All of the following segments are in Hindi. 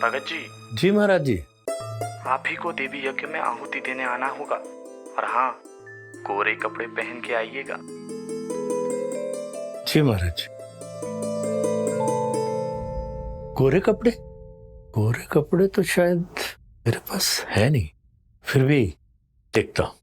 भगत जी। जी महाराज जी। आप ही को देवी यज्ञ में आहुति देने आना होगा, और हाँ, कोरे कपड़े पहन के आइएगा। जी महाराज। कोरे कपड़े? कोरे कपड़े तो शायद मेरे पास है नहीं, फिर भी देखता हूं।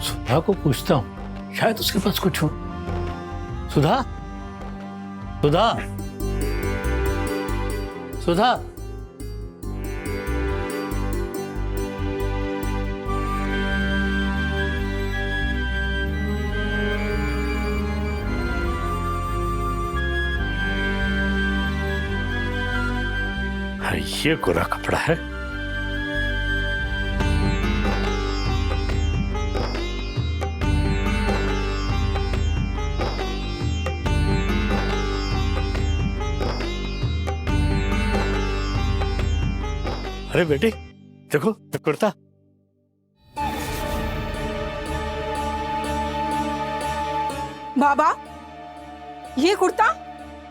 सुधा को पूछता हूं, शायद उसके पास कुछ हो। सुधा, सुधा, सुधा। हाँ, ये कोरा कपड़ा है। अरे बेटी, देखो कुर्ता। बाबा, ये कुर्ता?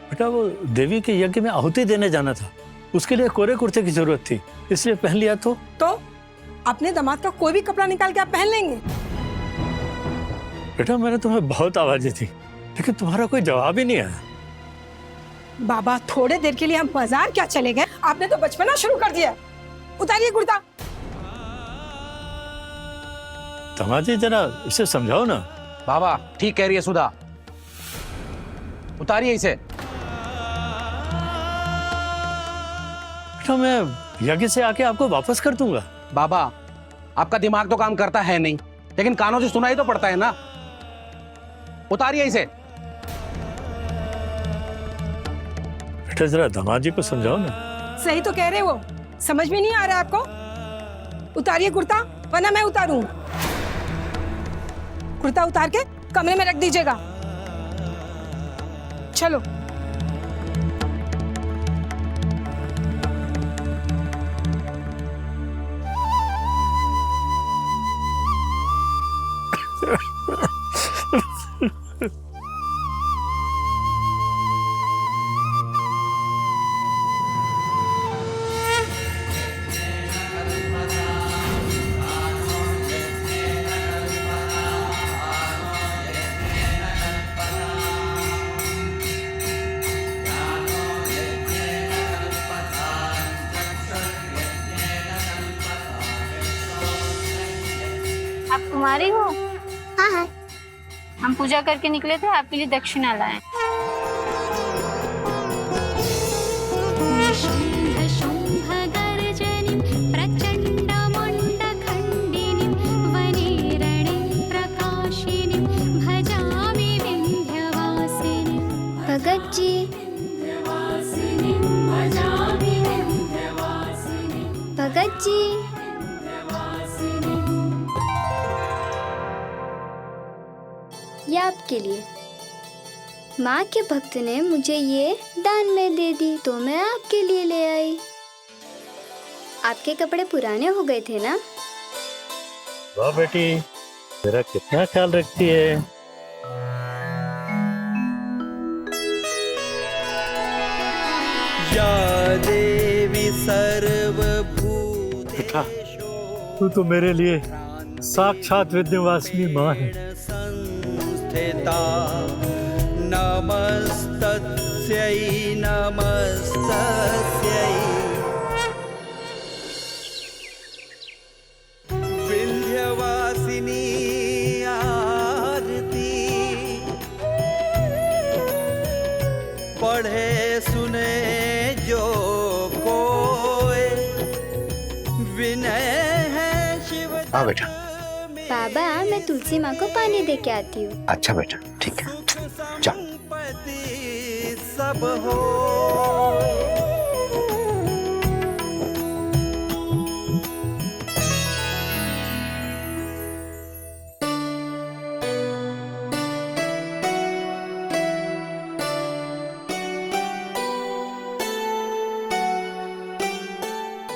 बेटा, वो देवी के यज्ञ में आहुति देने जाना था, उसके लिए कोरे कुर्ते की जरूरत थी, इसलिए पहन लिया। तो अपने दामाद का कोई भी कपड़ा निकाल के आप पहन लेंगे? बेटा, मैंने तुम्हें बहुत आवाजें दी, लेकिन तुम्हारा कोई जवाब ही नहीं आया। बाबा, थोड़े देर के लिए हम बाजार क्या चले गए, आपने तो बचपना शुरू कर दिया। उतारिए कुर्ता। दामाद जी, जरा इसे समझाओ ना। बाबा, ठीक कह रही है सुधा, उतारिए इसे। बेटा, मैं यज्ञ से आके आपको वापस कर दूंगा। बाबा, आपका दिमाग तो काम करता है नहीं, लेकिन कानों से सुनाई तो पड़ता है ना। उतारिए इसे। बेटा, जरा दामाद जी को समझाओ ना। सही तो कह रहे वो, समझ में नहीं आ रहा आपको। उतारिए कुर्ता, वरना मैं उतारूं। कुर्ता उतार के कमरे में रख दीजिएगा। चलो। आप कुमारी हो? हाँ हाँ। हम पूजा करके निकले थे, आपके लिए दक्षिणा लाए। भगत जी, भगत जी, ये आपके लिए। माँ के भक्त ने मुझे ये दान में दे दी, तो मैं आपके लिए ले आई। आपके कपड़े पुराने हो गए थे ना? वाह बेटी, तेरा कितना ख्याल रखती है। या देवी सर्वभूतेषु। बेटा, तू तो मेरे लिए साक्षात विद्यावासिनी माँ है। संस्थिता नमस्तस्यै नमस्तस्यै। विंध्यवासिनी आरती पढ़े सुने जो कोई, विनय है शिव। हाँ बेटा। बाबा, मैं तुलसी माँ को पानी दे के आती हूँ। अच्छा बेटा, ठीक है, जा। सब हो।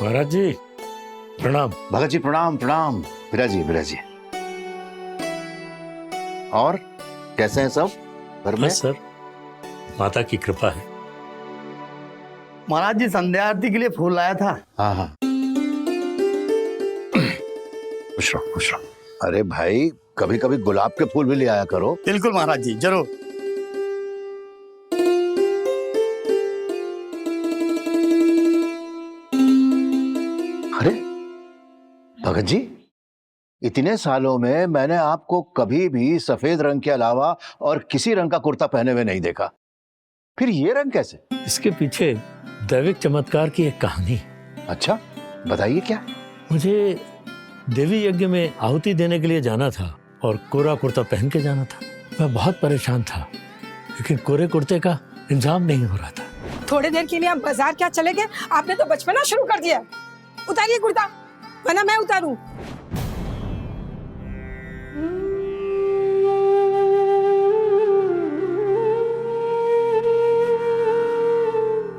महाराज जी प्रणाम। भगत जी प्रणाम प्रणाम। विराजिए विराजिए। और कैसे हैं सब घर में? बस सर, माता की कृपा है। महाराज जी संध्या आरती के लिए फूल लाया था। हाँ हाँ। खुश रहो खुश रहो। अरे भाई कभी कभी गुलाब के फूल भी ले आया करो। बिल्कुल महाराज जी, जरूर। अरे भगत जी, इतने सालों में मैंने आपको कभी भी सफेद रंग के अलावा और किसी रंग का कुर्ता पहने हुए नहीं देखा, फिर ये रंग कैसे? इसके पीछे दैविक चमत्कार की एक कहानी। अच्छा बताइए क्या? मुझे देवी यज्ञ में आहुति देने के लिए जाना था और कोरा कुर्ता पहन के जाना था। मैं बहुत परेशान था, लेकिन कोरे कुर्ते का इंतजाम नहीं हो रहा था। थोड़ी देर के लिए हम बाजार क्या चले गए? आपने तो बचपना शुरू कर दिया। उतारिए कुर्ता, वरना मैं उतारूं।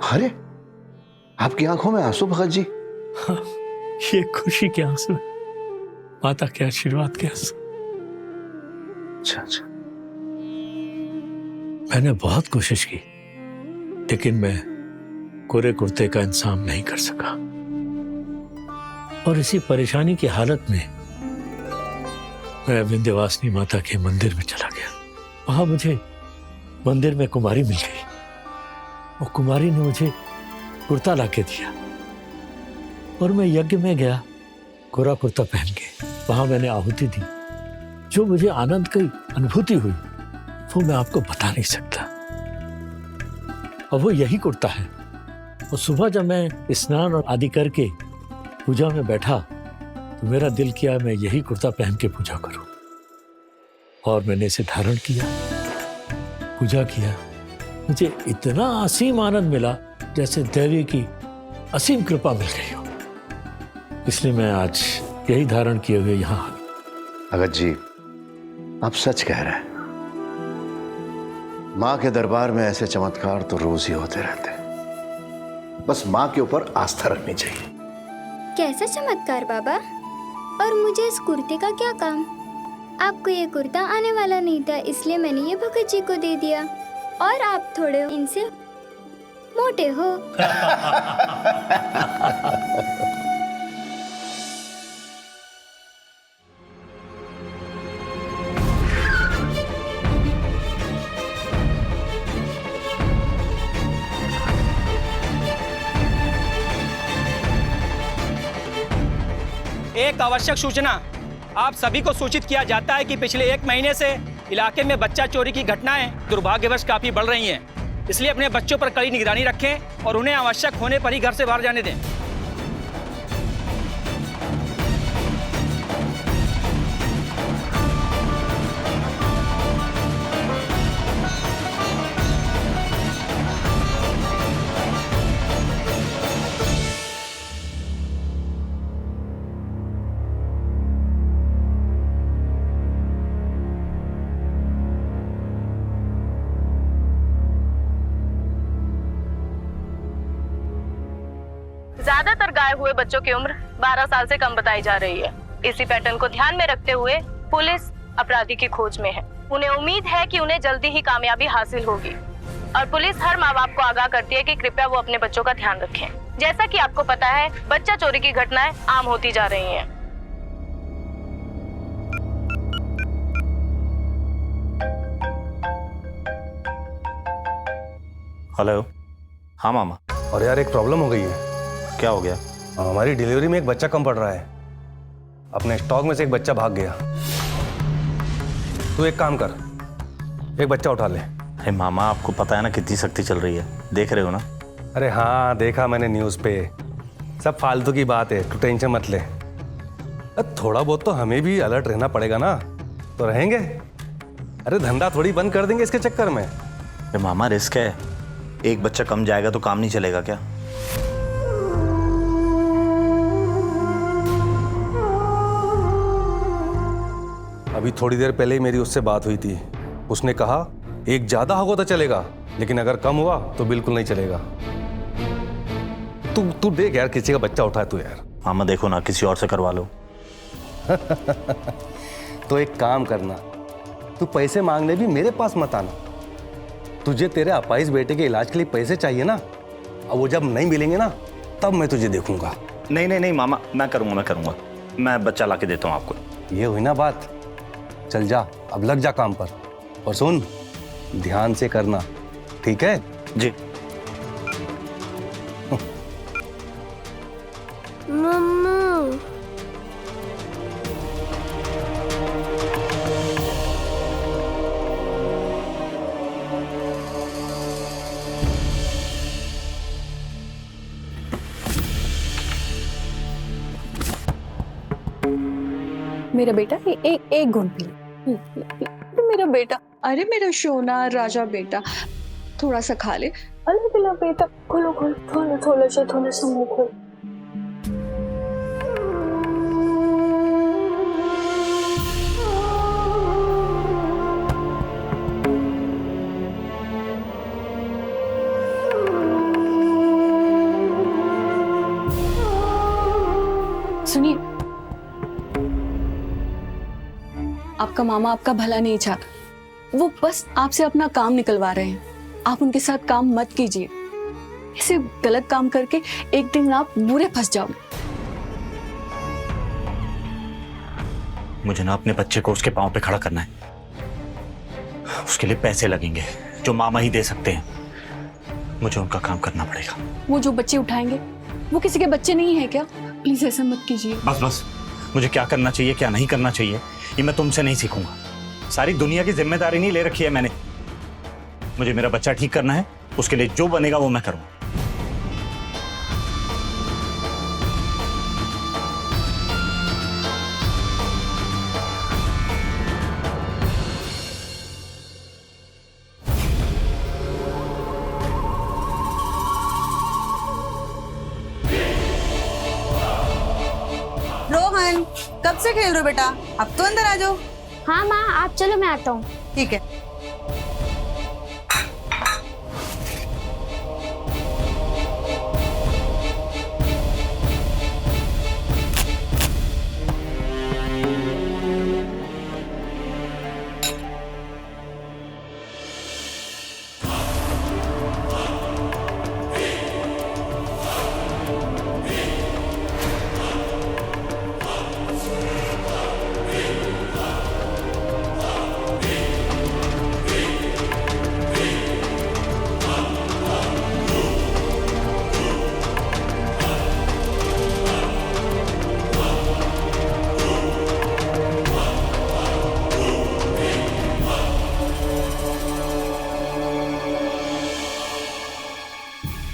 अरे आपकी आंखों में आंसू भगत जी? हाँ, ये खुशी के आंसू, माता के आशीर्वाद के आंसू। अच्छा अच्छा। मैंने बहुत कोशिश की, लेकिन मैं कोरे कुर्ते का इंतजाम नहीं कर सका। और इसी परेशानी की हालत में मैं विंध्यवासिनी माता के मंदिर में चला गया। वहां मुझे मंदिर में कुमारी मिल गई। वो कुमारी ने मुझे कुर्ता लाके दिया और मैं यज्ञ में गया कोरा कुर्ता पहन के। वहां मैंने आहुति दी। जो मुझे आनंद की अनुभूति हुई वो मैं आपको बता नहीं सकता। और वो यही कुर्ता है। और सुबह जब मैं स्नान और आदि करके पूजा में बैठा तो मेरा दिल किया मैं यही कुर्ता पहन के पूजा करूं। और मैंने इसे धारण किया, पूजा किया। मुझे इतना असीम आनंद मिला जैसे देवी की असीम कृपा मिल गई हो। इसलिए मैं आज यही धारण किए हुए यहाँ आ गया। भगत जी आप सच कह रहे हैं। माँ के दरबार में ऐसे चमत्कार तो रोज ही होते रहते हैं। बस माँ के ऊपर आस्था रखनी चाहिए। कैसा चमत्कार बाबा? और मुझे इस कुर्ते का क्या काम? आपको ये कुर्ता आने वाला नहीं था, इसलिए मैंने ये भगत जी को दे दिया। और आप थोड़े इनसे मोटे हो। एक आवश्यक सूचना, आप सभी को सूचित किया जाता है कि पिछले 1 महीने से इलाके में बच्चा चोरी की घटनाएं दुर्भाग्यवश काफी बढ़ रही हैं। इसलिए अपने बच्चों पर कड़ी निगरानी रखें और उन्हें आवश्यक होने पर ही घर से बाहर जाने दें। ज्यादातर गायब हुए बच्चों की उम्र 12 साल से कम बताई जा रही है। इसी पैटर्न को ध्यान में रखते हुए पुलिस अपराधी की खोज में है। उन्हें उम्मीद है कि उन्हें जल्दी ही कामयाबी हासिल होगी और पुलिस हर माँ बाप को आगाह करती है कि कृपया वो अपने बच्चों का ध्यान रखें। जैसा कि आपको पता है, बच्चा चोरी की घटनाएं आम होती जा रही हैं। हेलो। हाँ मामा। और यार एक प्रॉब्लम हो गई है। क्या हो गया? हमारी डिलीवरी में एक बच्चा कम पड़ रहा है। अपने स्टॉक में से एक बच्चा भाग गया। तू एक काम कर, एक बच्चा उठा ले। अरे मामा आपको पता है ना कितनी सख्ती चल रही है, देख रहे हो ना? अरे हाँ देखा मैंने न्यूज़ पे। सब फालतू की बात है, तू टेंशन मत ले। थोड़ा बहुत तो हमें भी अलर्ट रहना पड़ेगा ना, तो रहेंगे। अरे धंधा थोड़ी बंद कर देंगे इसके चक्कर में। अरे मामा रिस्क है, एक बच्चा कम जाएगा तो काम नहीं चलेगा क्या? अभी थोड़ी देर पहले ही मेरी उससे बात हुई थी। उसने कहा एक ज्यादा होगा तो चलेगा, लेकिन अगर कम हुआ तो बिल्कुल नहीं चलेगा। तू देख यार, किसी का बच्चा उठा तू यार। मामा देखो ना, किसी और से करवा लो। तो एक काम करना, तू पैसे मांगने भी मेरे पास मत आना। तुझे तेरे अपाहिज बेटे के इलाज के लिए पैसे चाहिए ना, अब वो जब नहीं मिलेंगे ना तब मैं तुझे देखूंगा। नहीं मामा, मैं करूंगा। मैं बच्चा ला के देता हूँ आपको। ये हुई ना बात, चल जा अब, लग जा काम पर। और सुन, ध्यान से करना, ठीक है? जी। मम्मा मेरा बेटा एक घूंट पी ले। मेरा बेटा, अरे मेरा सोना राजा बेटा, थोड़ा सा खा ले। अरे मेरा बेटा, खोलो थोड़ा सा मुंह खोल। सुनिए, आपका मामा आपका भला नहीं चाहता, वो बस आपसे अपना काम निकलवा रहे हैं। आप उनके साथ काम मत कीजिए, ऐसे गलत काम करके एक दिन आप बुरे फंस जाओगे। मुझे ना अपने बच्चे को उसके पांव पे खड़ा करना है, उसके लिए पैसे लगेंगे जो मामा ही दे सकते हैं। मुझे उनका काम करना पड़ेगा। वो जो बच्चे उठाएंगे वो किसी के बच्चे नहीं है क्या? प्लीज ऐसा मत कीजिए। बस, मुझे क्या करना चाहिए क्या नहीं करना चाहिए ये मैं तुमसे नहीं सीखूंगा। सारी दुनिया की जिम्मेदारी नहीं ले रखी है मैंने। मुझे मेरा बच्चा ठीक करना है, उसके लिए जो बनेगा वो मैं करूंगा। रोहन, कब से खेल रहे हो बेटा? अब तो अंदर आ जाओ। हाँ माँ, आप चलो, मैं आता हूँ। ठीक है।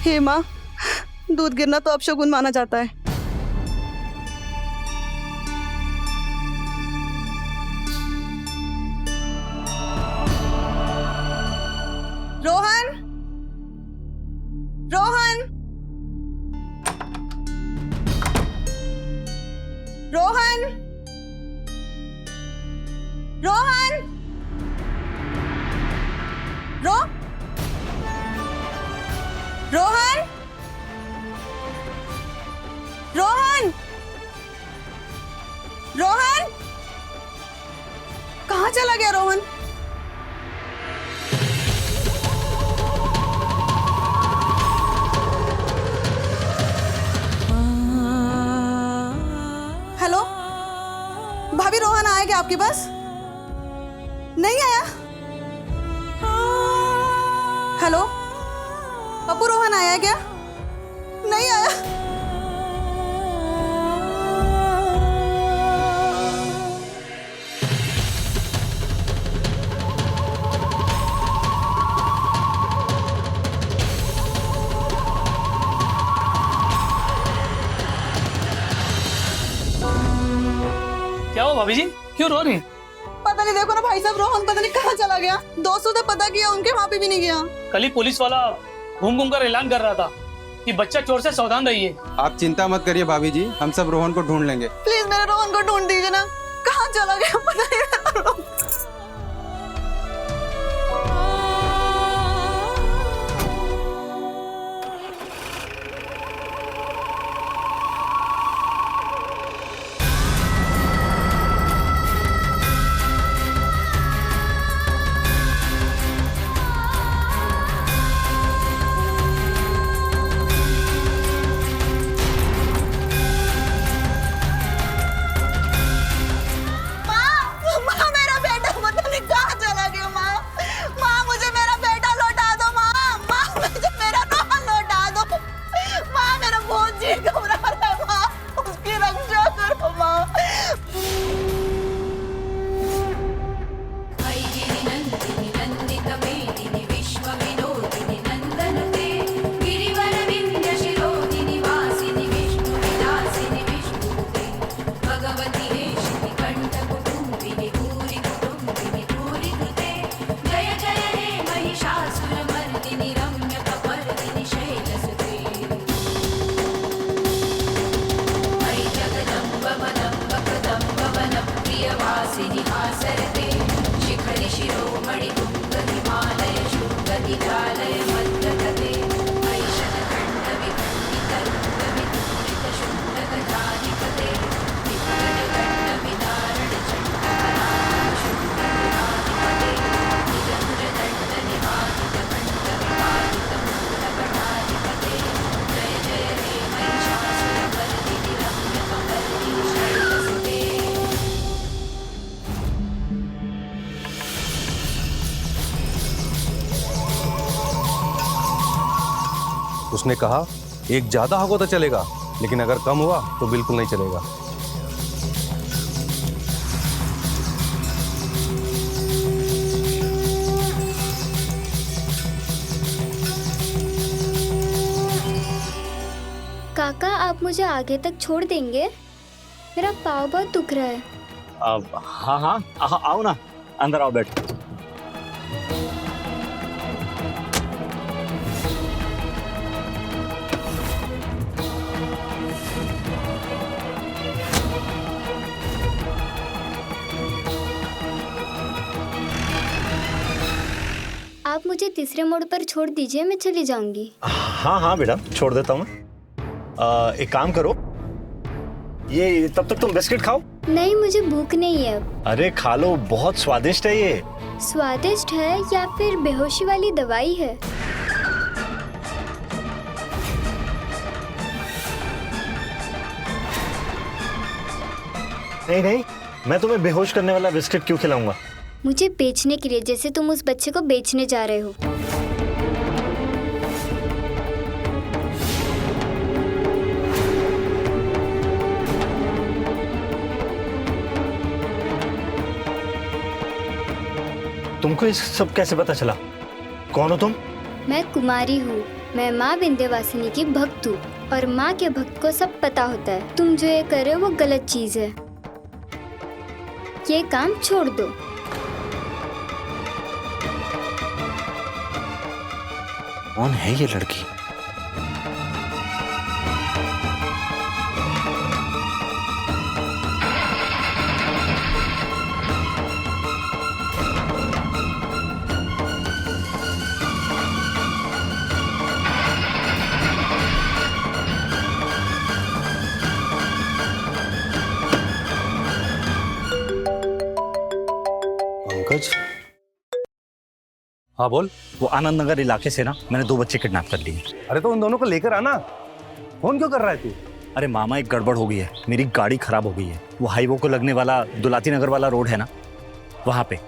हे माँ, दूध गिरना तो अपशगुन माना जाता है। रोहन, रोहन, रोहन, रोहन, रोहन, रोहन, रोहन, कहाँ चला गया रोहन? हेलो भाभी, रोहन आया क्या आपके पास? नहीं आया? हेलो पप्पू, रोहन आया क्या? नहीं आया? क्या हुआ भाभी जी, क्यों रो रही? पता नहीं, देखो ना भाई साहब, रोहन पता नहीं कहाँ चला गया। दोस्तों से पता किया, उनके वहाँ पे भी नहीं गया। कल ही पुलिस वाला घूम घूम कर ऐलान कर रहा था कि बच्चा चोर से सावधान रहिए। आप चिंता मत करिए भाभी जी, हम सब रोहन को ढूंढ लेंगे। प्लीज मेरे रोहन को ढूंढ दीजिए ना, कहाँ चला गया पता नहीं। उसने कहा एक ज्यादा होगा तो चलेगा, लेकिन अगर कम हुआ तो बिल्कुल नहीं चलेगा। काका आप मुझे आगे तक छोड़ देंगे? मेरा पाँव बहुत दुख रहा है। हाँ हाँ आओ ना, अंदर आओ, बैठ। आप मुझे तीसरे मोड़ पर छोड़ दीजिए, मैं चली जाऊंगी। हाँ हाँ बेटा, छोड़ देता हूँ मैं। एक काम करो, ये तब तक तुम बिस्किट खाओ। नहीं, मुझे भूख नहीं है अब। अरे खा लो, बहुत स्वादिष्ट है ये। स्वादिष्ट है या फिर बेहोशी वाली दवाई है? नहीं नहीं, मैं तुम्हें बेहोश करने वाला बिस्किट क्यों खिलाऊंगा? मुझे बेचने के लिए, जैसे तुम उस बच्चे को बेचने जा रहे हो। तुमको इस सब कैसे पता चला? कौन हो तुम? मैं कुमारी हूँ। मैं माँ विंध्यवासिनी की भक्त हूँ और माँ के भक्त को सब पता होता है। तुम जो ये कर रहे हो वो गलत चीज है। ये काम छोड़ दो। कौन है ये लड़की? पंकज? हाँ बोल। वो आनंद नगर इलाके से ना मैंने 2 बच्चे किडनैप कर लिए। अरे तो उन दोनों को लेकर आना। फोन क्यों कर रहा है तू? अरे मामा, एक गड़बड़ हो गई है, मेरी गाड़ी खराब हो गई है। वो हाईवे को लगने वाला दुलाती नगर वाला रोड है ना, वहाँ पे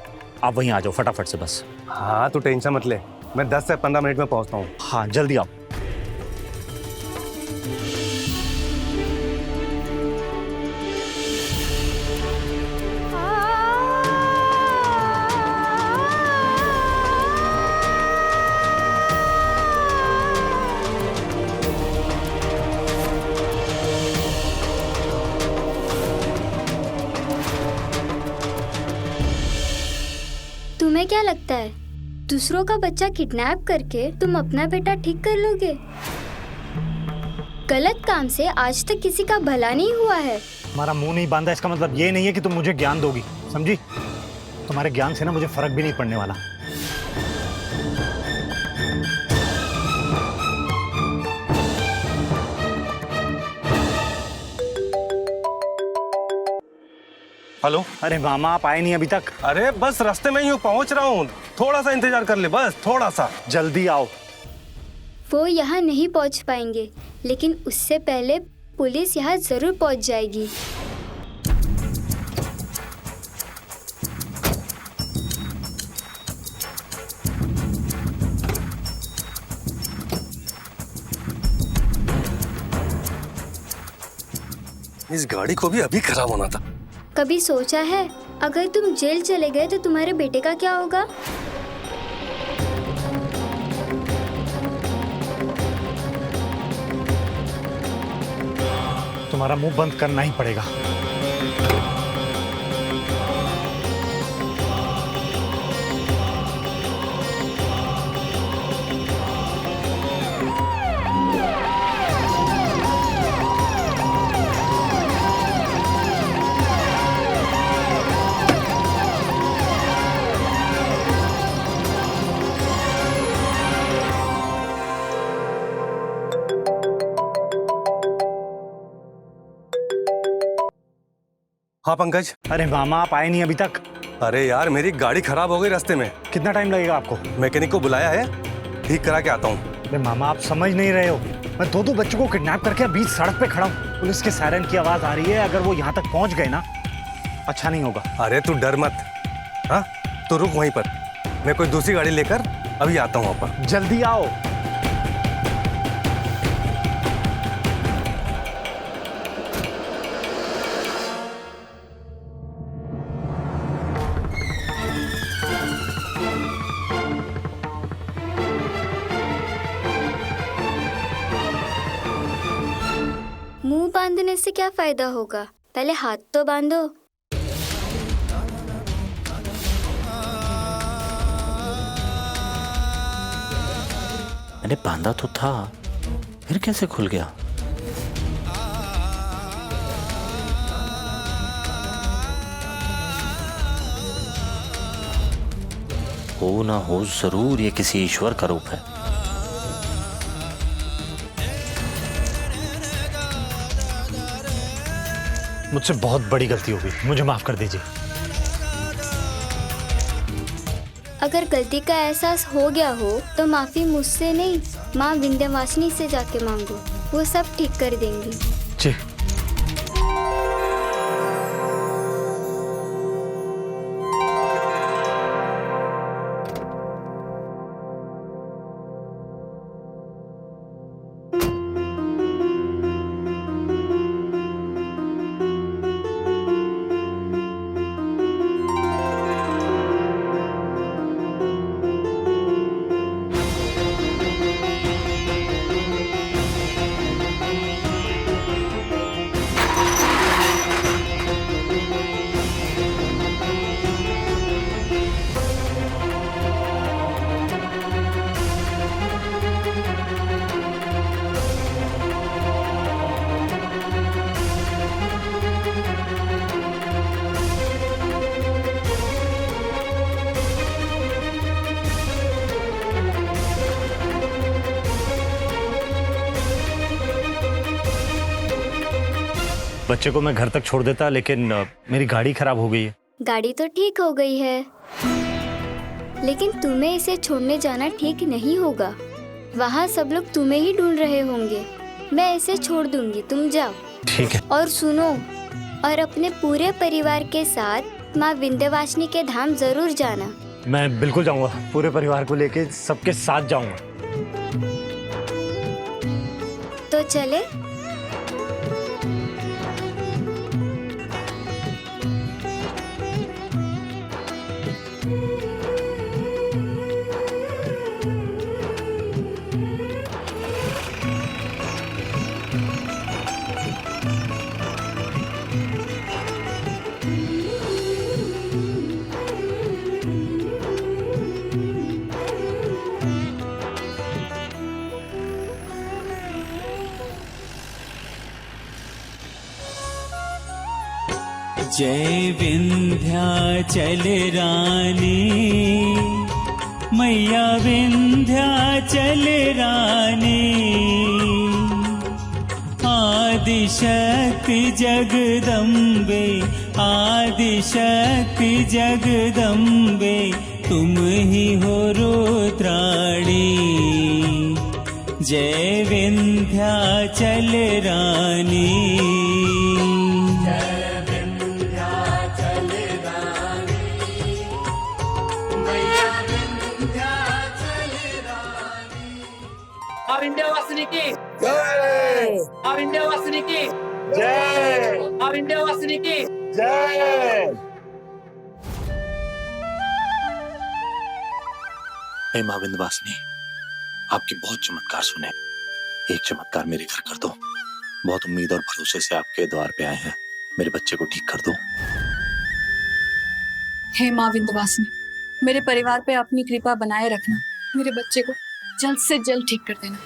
आप वहीं आ जाओ फटाफट से बस। हाँ तू टेंशन मत ले, मैं 10 से 15 मिनट में पहुँचता हूँ। हाँ जल्दी आओ। तुम्हें क्या लगता है दूसरों का बच्चा किडनैप करके तुम अपना बेटा ठीक कर लोगे? गलत काम से आज तक किसी का भला नहीं हुआ है। हमारा मुंह नहीं बांधा इसका मतलब ये नहीं है कि तुम मुझे ज्ञान दोगी, समझी? तुम्हारे ज्ञान से ना मुझे फर्क भी नहीं पड़ने वाला। हेलो। अरे मामा, आप आए नहीं अभी तक? अरे बस रास्ते में ही हूँ, पहुंच रहा हूँ, थोड़ा सा इंतजार कर ले, बस थोड़ा सा। जल्दी आओ। वो यहाँ नहीं पहुँच पाएंगे, लेकिन उससे पहले पुलिस यहाँ जरूर पहुँच जाएगी। इस गाड़ी को भी अभी खराब होना था। कभी सोचा है अगर तुम जेल चले गए तो तुम्हारे बेटे का क्या होगा? तुम्हारा मुंह बंद करना ही पड़ेगा। हाँ पंकज। अरे मामा, आप आए नहीं अभी तक? अरे यार मेरी गाड़ी खराब हो गई रास्ते में। कितना टाइम लगेगा आपको? मैकेनिक को बुलाया है, ठीक करा के आता हूँ। अरे मामा, आप समझ नहीं रहे हो, मैं 2 बच्चों को किडनैप करके बीच सड़क पे खड़ा हूँ। पुलिस के सायरन की आवाज आ रही है, अगर वो यहाँ तक पहुँच गए ना अच्छा नहीं होगा। अरे तू डर मत, हाँ तू रुक वहीं पर, मैं कोई दूसरी गाड़ी लेकर अभी आता हूँ वहाँ पर। जल्दी आओ। बांधने से क्या फायदा होगा? पहले हाथ तो बांधो। मैंने बांधा तो था, फिर कैसे खुल गया? हो ना हो, जरूर ये किसी ईश्वर का रूप है। मुझसे बहुत बड़ी गलती हो गई, मुझे माफ कर दीजिए। अगर गलती का एहसास हो गया हो तो माफी मुझसे नहीं, माँ विंध्यवासिनी से जाके मांगो, वो सब ठीक कर देंगी। जी। बच्चे को मैं घर तक छोड़ देता, लेकिन मेरी गाड़ी खराब हो गई है। गाड़ी तो ठीक हो गई है, लेकिन तुम्हें इसे छोड़ने जाना ठीक नहीं होगा। वहाँ सब लोग तुम्हें ही ढूंढ रहे होंगे। मैं इसे छोड़ दूंगी, तुम जाओ। ठीक है। और सुनो, और अपने पूरे परिवार के साथ माँ विंध्यवासिनी के धाम जरूर जाना। मैं बिल्कुल जाऊंगा, पूरे परिवार को लेके सबके साथ जाऊंगा। तो चले। जय विंध्याचल रानी, मैया विंध्याचल रानी, आदिशक्ति जगदम्बे, आदिशक्ति जगदम्बे, तुम ही हो रुद्राणी। जय विंध्याचल रानी। विंध्यवासिनी की जय, विंध्यवासिनी की जय, विंध्यवासिनी की जय। हे माँ विंध्यवासिनी, आपके बहुत चमत्कार सुने, एक चमत्कार मेरे घर कर दो। बहुत उम्मीद और भरोसे से आपके द्वार पे आए हैं, मेरे बच्चे को ठीक कर दो। हे माँ विंध्यवासिनी, मेरे परिवार पे अपनी कृपा बनाए रखना, मेरे बच्चे को जल्द से जल्द ठीक कर देना।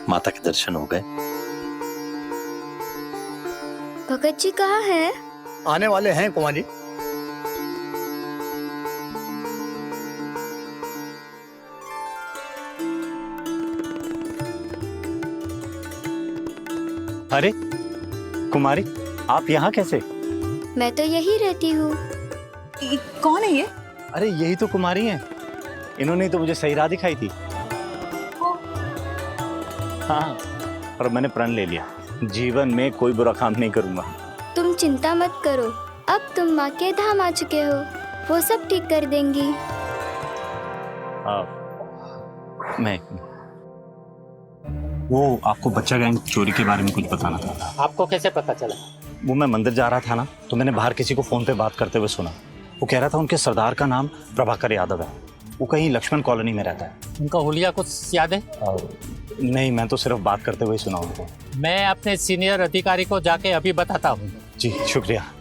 माता के दर्शन हो गए। भगत जी कहाँ है? आने वाले हैं कुमारी। अरे कुमारी, आप यहाँ कैसे? मैं तो यही रहती हूँ। कौन है ये? अरे यही तो कुमारी हैं, इन्होंने तो मुझे सही राह दिखाई थी। हाँ, और मैंने प्रण ले लिया, जीवन में कोई बुरा काम नहीं करूंगा। तुम चिंता मत करो, अब तुम माँ के धाम आ चुके हो, वो सब ठीक कर देंगी। मैं वो आपको बच्चा गैंग चोरी के बारे में कुछ बताना था। आपको कैसे पता चला? वो मैं मंदिर जा रहा था ना, तो मैंने बाहर किसी को फोन पे बात करते हुए सुना। वो कह रहा था उनके सरदार का नाम प्रभाकर यादव है, वो कहीं लक्ष्मण कॉलोनी में रहता है। उनका हुलिया कुछ याद है? नहीं, मैं तो सिर्फ बात करते हुए सुना उनको। मैं अपने सीनियर अधिकारी को जाके अभी बताता हूँ। जी शुक्रिया।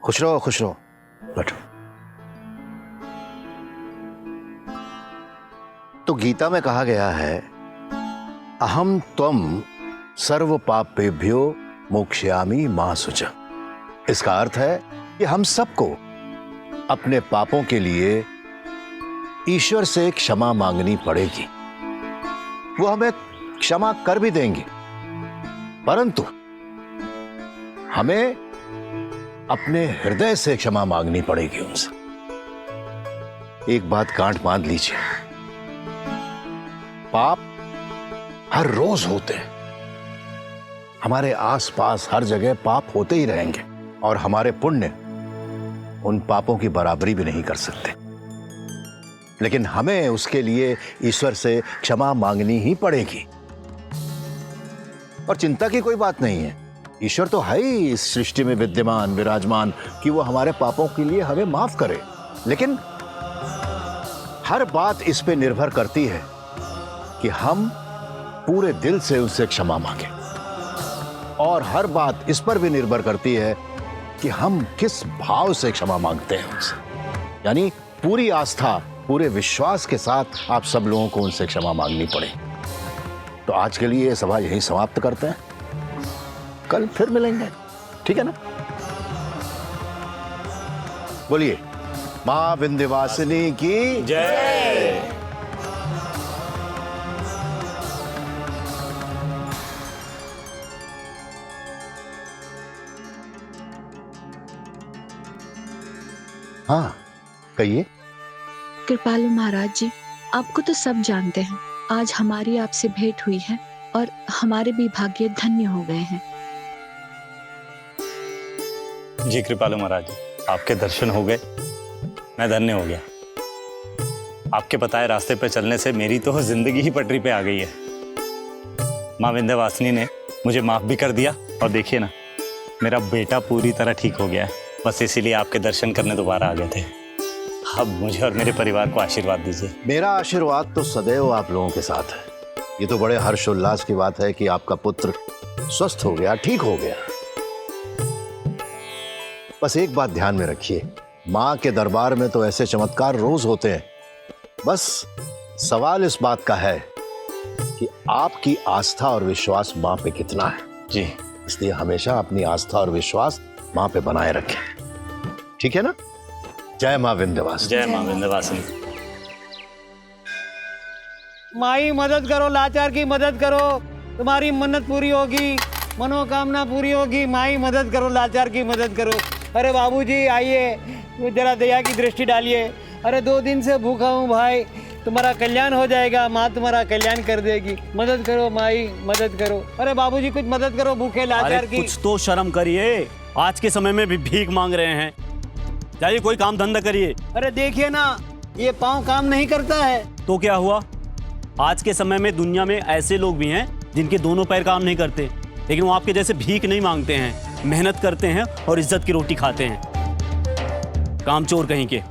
खुश रहो, खुश रहो, बैठो। तो गीता में कहा गया है, अहम त्वम सर्व पापेभ्यो मोक्षयामि मा शुचा। इसका अर्थ है कि हम सबको अपने पापों के लिए ईश्वर से क्षमा मांगनी पड़ेगी। वो हमें क्षमा कर भी देंगे, परंतु हमें अपने हृदय से क्षमा मांगनी पड़ेगी उनसे। एक बात गांठ बांध लीजिए, पाप हर रोज होते हैं, हमारे आसपास हर जगह पाप होते ही रहेंगे, और हमारे पुण्य उन पापों की बराबरी भी नहीं कर सकते। लेकिन हमें उसके लिए ईश्वर से क्षमा मांगनी ही पड़ेगी। और चिंता की कोई बात नहीं है, ईश्वर तो है ही इस सृष्टि में विद्यमान, विराजमान, कि वो हमारे पापों के लिए हमें माफ करे। लेकिन हर बात इस पे निर्भर करती है कि हम पूरे दिल से उससे क्षमा मांगे, और हर बात इस पर भी निर्भर करती है कि हम किस भाव से क्षमा मांगते हैं उनसे। यानी पूरी आस्था, पूरे विश्वास के साथ आप सब लोगों को उनसे क्षमा मांगनी पड़े। तो आज के लिए ये सभा यहीं समाप्त करते हैं, कल फिर मिलेंगे, ठीक है ना? बोलिए, मां विंध्यवासिनी की जय। हाँ कहिए। कृपालु महाराज जी, आपको तो सब जानते हैं, आज हमारी आपसे भेंट हुई है और हमारे भी भाग्य धन्य हो गए हैं। जी कृपालु महाराज, आपके दर्शन हो गए, मैं धन्य हो गया। आपके बताए रास्ते पे चलने से मेरी तो जिंदगी ही पटरी पे आ गई है। माँ विंध्यवासिनी ने मुझे माफ भी कर दिया और देखिए ना, मेरा बेटा पूरी तरह ठीक हो गया है। बस इसीलिए आपके दर्शन करने दोबारा आ गए थे। अब मुझे और मेरे परिवार को आशीर्वाद दीजिए। मेरा आशीर्वाद तो सदैव आप लोगों के साथ है। ये तो बड़े हर्षोल्लास की बात है कि आपका पुत्र स्वस्थ हो गया, ठीक हो गया। बस एक बात ध्यान में रखिए, माँ के दरबार में तो ऐसे चमत्कार रोज होते हैं। बस सवाल इस बात का है कि आपकी आस्था और विश्वास माँ पे कितना है। जी, इसलिए हमेशा अपनी आस्था और विश्वास माँ पे बनाए रखें, ठीक है ना? जय माँ विंध्यवासिनी। जय माँ विंध्यवासिनी। माई मदद करो, लाचार की मदद करो, तुम्हारी मन्नत पूरी होगी, मनोकामना पूरी होगी। माई मदद करो, लाचार की मदद करो। अरे बाबूजी आइए, जरा दया की दृष्टि डालिए। अरे 2 दिन से भूखा हूँ भाई, तुम्हारा कल्याण हो जाएगा, माँ तुम्हारा कल्याण कर देगी। मदद करो माई, मदद करो। अरे बाबूजी कुछ मदद करो, भूखे लाचार की। कुछ तो शर्म करिए, आज के समय में भी भीख मांग रहे हैं। जाइए कोई काम धंधा करिए। अरे देखिए ना, ये पाँव काम नहीं करता है। तो क्या हुआ? आज के समय में दुनिया में ऐसे लोग भी हैं जिनके दोनों पैर काम नहीं करते, लेकिन वो आपके जैसे भीख नहीं मांगते हैं, मेहनत करते हैं और इज्जत की रोटी खाते हैं। कामचोर कहीं के।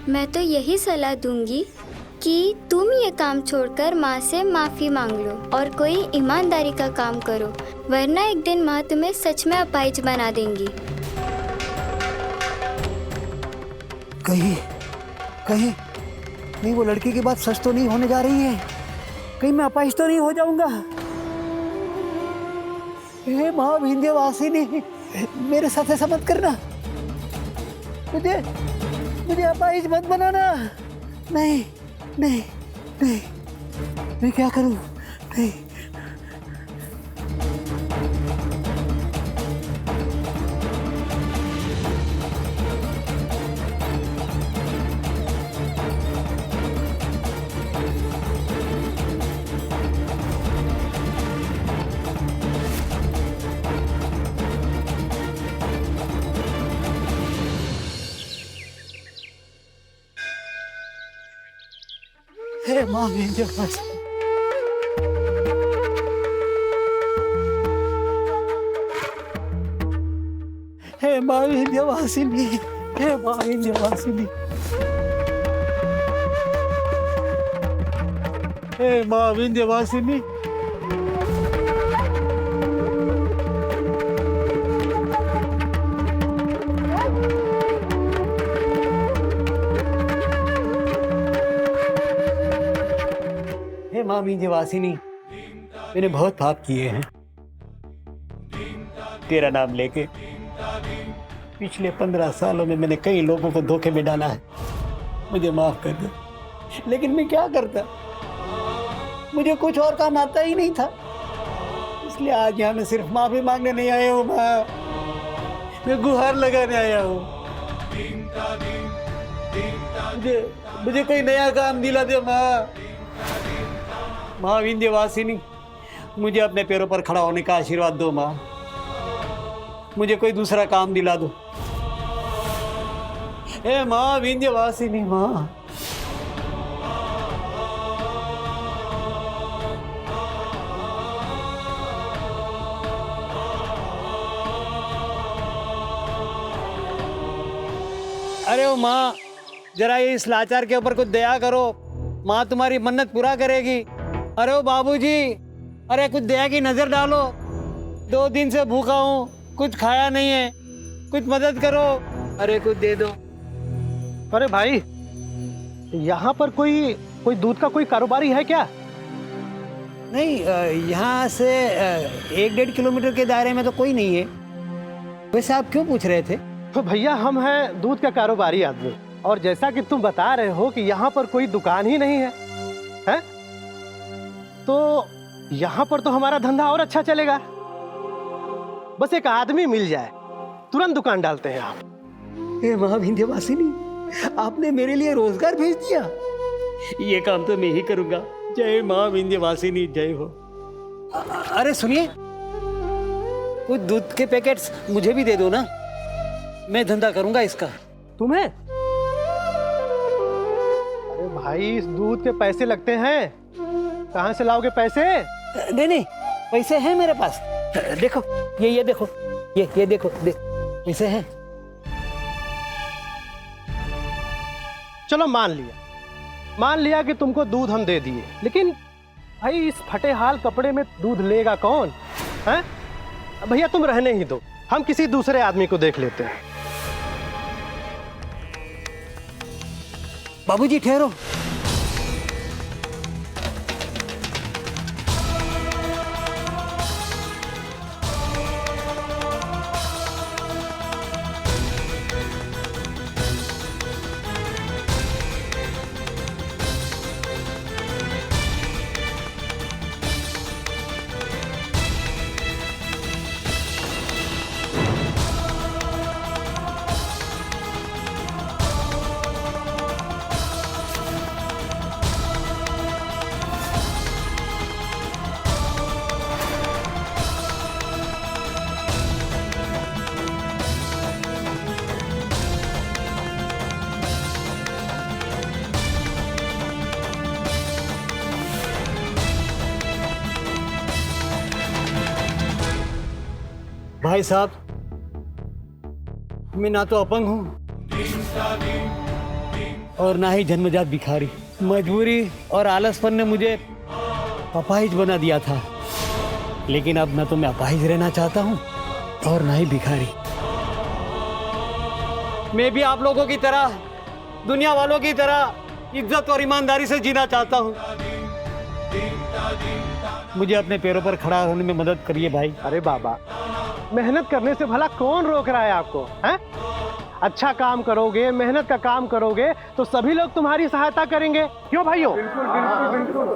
मैं तो यही सलाह दूंगी कि तुम ये काम छोड़कर माँ से माफी मांग लो और कोई ईमानदारी का काम करो, वरना एक दिन माँ तुम्हें सच में अपाहिज बना देंगी। कहीं कहीं नहीं वो लड़की की बात सच तो नहीं होने जा रही है? कहीं मैं अपाहिज तो नहीं हो जाऊंगा? हे माँ विंध्यवासिनी, मेरे साथ ऐसा मत करना। मुझे अपाहिज मत बनाना। नहीं नहीं नहीं, मैं क्या करूं? नहीं। हे माँ विंध्यवासिनी, हे माँ विंध्यवासिनी, हे माँ विंध्यवासिनी। हे माँ विंध्यवासिनी, हे माँ विंध्यवासिनी, मैंने बहुत पाप किए हैं। तेरा नाम लेके पिछले 15 सालों में मैंने कई लोगों को धोखे में डाला है, मुझे माफ कर दे। लेकिन मैं क्या करता, मुझे कुछ और काम आता ही नहीं था, इसलिए आज यहाँ मैं सिर्फ माफी मांगने नहीं आया हूँ माँ, मैं गुहार लगाने आया हूँ। मुझे कोई नया काम दिला दे माँ। माँ विंध्यवासिनी, मुझे अपने पैरों पर खड़ा होने का आशीर्वाद दो माँ, मुझे कोई दूसरा काम दिला दो। हे माँ विंध्यवासिनी माँ। अरे ओ माँ, जरा ये इस लाचार के ऊपर कुछ दया करो, माँ तुम्हारी मन्नत पूरा करेगी। अरे ओ बाबूजी, अरे कुछ दया की नजर डालो, 2 दिन से भूखा हूँ, कुछ खाया नहीं है, कुछ मदद करो, अरे कुछ दे दो। अरे भाई, यहाँ पर कोई दूध का कोई कारोबारी है क्या? नहीं, यहाँ से 1-1.5 किलोमीटर के दायरे में तो कोई नहीं है। वैसे आप क्यों पूछ रहे थे? तो भैया, हम हैं दूध का कारोबारी आदमी, और जैसा कि तुम बता रहे हो कि यहाँ पर कोई दुकान ही नहीं है, हैं? तो यहाँ पर तो हमारा धंधा और अच्छा चलेगा। बस एक आदमी मिल जाए, तुरंत दुकान डालते हैं आप। हे माँ विंध्यवासिनी, आपने मेरे लिए रोजगार भेज दिया, ये काम तो मैं ही करूंगा। जय माँ विंध्यवासिनी, जय हो। अरे सुनिए, कुछ दूध के पैकेट्स मुझे भी दे दो ना, मैं धंधा करूंगा इसका। तुम्हें? अरे भाई, इस दूध के पैसे लगते हैं, कहाँ से लाओगे पैसे? नहीं, पैसे हैं मेरे पास। देखो, ये देखो, ये देखो, पैसे हैं। चलो मान लिया कि तुमको दूध हम दे दिए, लेकिन भाई इस फटे हाल कपड़े में दूध लेगा कौन? हैं? भैया तुम रहने ही दो, हम किसी दूसरे आदमी को देख लेते हैं। बाबूजी ठहरो। भाई साहब, मैं ना तो अपंग हूँ और ना ही जन्मजात भिखारी। मजबूरी और आलसपन ने मुझे अपाहिज बना दिया था, लेकिन अब ना तो मैं अपाहिज रहना चाहता हूँ और ना ही भिखारी। मैं भी आप लोगों की तरह, दुनिया वालों की तरह इज्जत और ईमानदारी से जीना चाहता हूँ। मुझे अपने पैरों पर खड़ा होने में मदद करिए भाई। अरे बाबा, मेहनत करने से भला कौन रोक रहा है आपको? हैं? अच्छा काम करोगे, मेहनत का काम करोगे तो सभी लोग तुम्हारी सहायता करेंगे, क्यों भाइयों? बिल्कुल।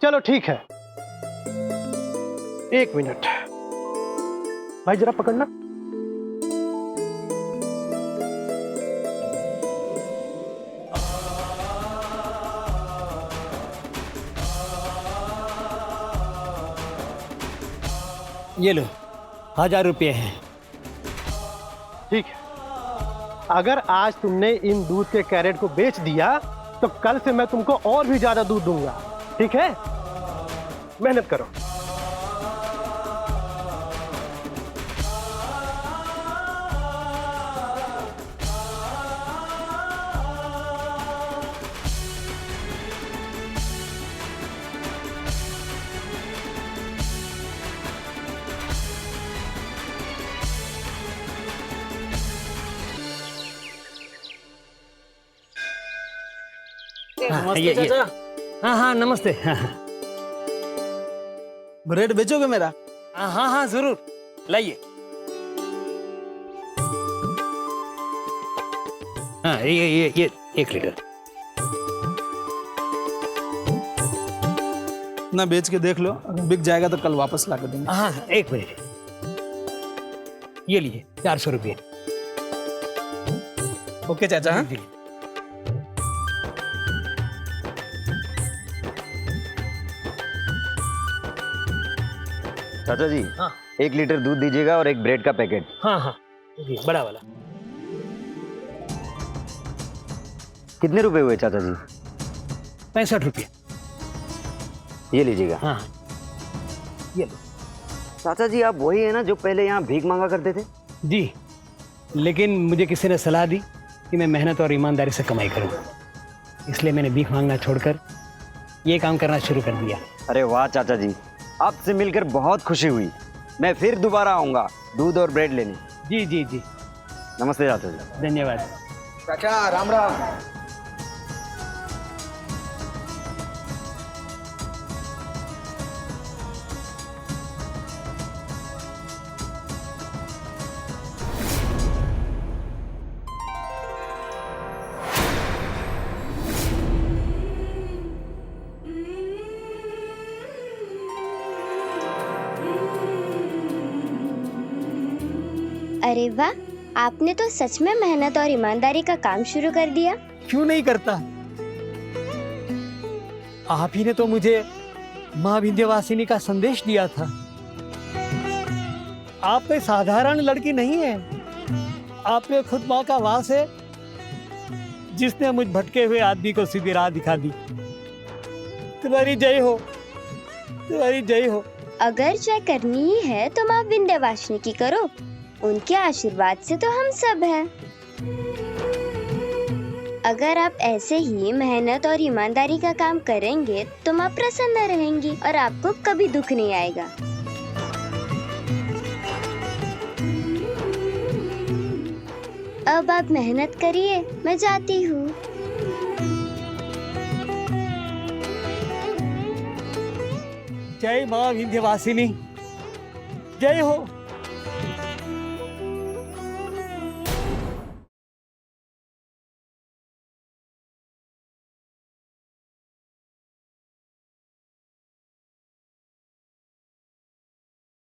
चलो ठीक है, 1 मिनट भाई, जरा पकड़ना। ये लो, 1000 रुपये हैं। ठीक है, अगर आज तुमने इन दूध के कैरेट को बेच दिया तो कल से मैं तुमको और भी ज्यादा दूध दूंगा, ठीक है? मेहनत करो। हाँ नमस्ते। ब्रेड बेचोगे मेरा? हाँ जरूर, लाइए। हाँ ये 1 लीटर। ना बेच के देख लो, अगर बिक जाएगा तो कल वापस ला के देंगे। हाँ 1 मिनट, ये लीजिए 400 रुपये। ओके चाचा। हाँ चाचा जी, 1 लीटर दूध दीजिएगा और 1 ब्रेड का पैकेट। हाँ जी, बड़ा वाला। कितने रुपए हुए चाचा जी? 65 रुपये। ये लीजिएगा। हाँ ये लो। चाचा जी, आप वही है ना जो पहले यहाँ भीख मांगा करते थे? जी, लेकिन मुझे किसी ने सलाह दी कि मैं मेहनत और ईमानदारी से कमाई करूँ, इसलिए मैंने भीख मांगना छोड़कर ये काम करना शुरू कर दिया। अरे वाह चाचा जी, आपसे मिलकर बहुत खुशी हुई। मैं फिर दोबारा आऊँगा दूध और ब्रेड लेने। जी जी जी। नमस्ते चाचा जी। धन्यवाद चाचा। राम राम। अरे वाह, आपने तो सच में मेहनत और ईमानदारी का काम शुरू कर दिया। क्यों नहीं करता? आप ही ने तो मुझे माँ विंध्यवासिनी का संदेश दिया था। आप कोई साधारण लड़की नहीं है, आप में खुद माँ का वास है, जिसने मुझ भटके हुए आदमी को सीधी राह दिखा दी। तुम्हारी जय हो, तुम्हारी जय हो। अगर जय करनी ही है तो माँ विंध्यवासिनी की करो, उनके आशीर्वाद से तो हम सब हैं। अगर आप ऐसे ही मेहनत और ईमानदारी का काम करेंगे तो माँ प्रसन्न रहेंगी और आपको कभी दुख नहीं आएगा। अब आप मेहनत करिए, मैं जाती हूँ। जय माँ विंध्यवासिनी, जय हो।